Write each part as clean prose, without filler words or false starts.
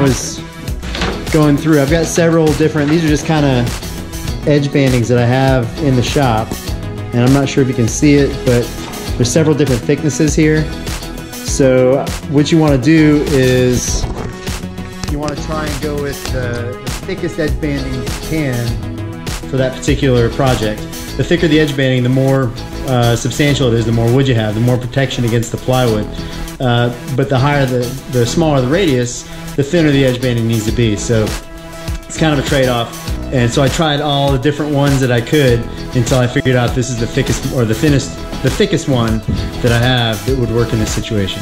was going through, I've got several different, these are just kind of edge bandings that I have in the shop, and I'm not sure if you can see it, but there's several different thicknesses here. So what you want to do is you want to try and go with the thickest edge banding you can for that particular project. The thicker the edge banding, the more substantial it is, the more wood you have, the more protection against the plywood. But the higher the smaller the radius, the thinner the edge banding needs to be. So it's kind of a trade-off. And so I tried all the different ones that I could until I figured out this is the thickest, or the thickest one that I have that would work in this situation.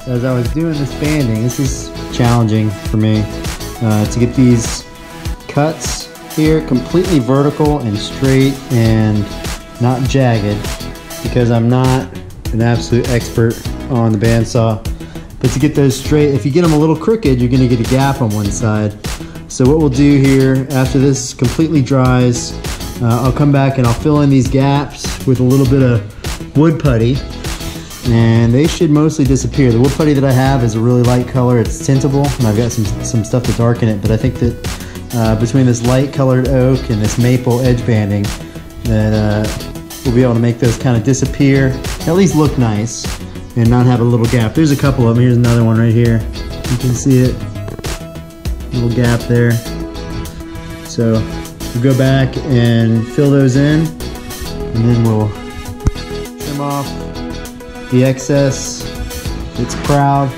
As I was doing this banding, this is challenging for me to get these cuts here completely vertical and straight and not jagged, because I'm not an absolute expert on the bandsaw. But to get those straight, if you get them a little crooked, you're going to get a gap on one side. So what we'll do here, after this completely dries, I'll come back and I'll fill in these gaps with a little bit of wood putty, and they should mostly disappear. The wood putty that I have is a really light color. It's tintable, and I've got some stuff to darken it, but I think that between this light colored oak and this maple edge banding, that we'll be able to make those kind of disappear, at least look nice, and not have a little gap. There's a couple of them. Here's another one right here. You can see it, little gap there. So we'll go back and fill those in, and then we'll trim off the excess. It's proud,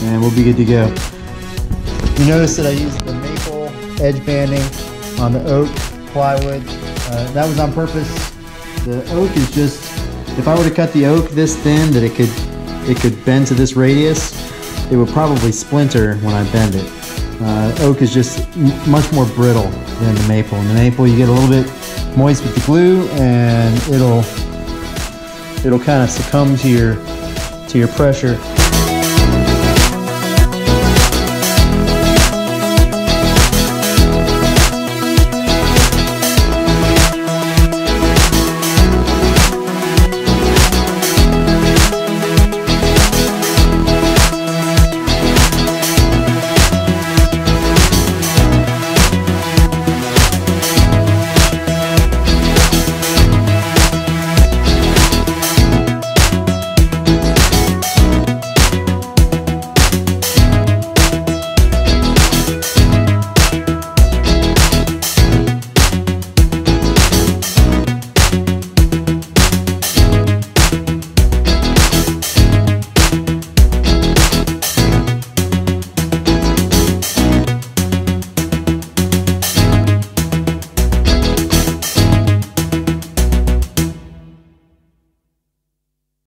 and we'll be good to go. You notice that I used the maple edge banding on the oak plywood. That was on purpose. The oak is just, if I were to cut the oak this thin that it could bend to this radius, it would probably splinter when I bend it. Oak is just much more brittle than the maple. In the maple, you get a little bit moist with the glue, and it'll kind of succumb to your pressure.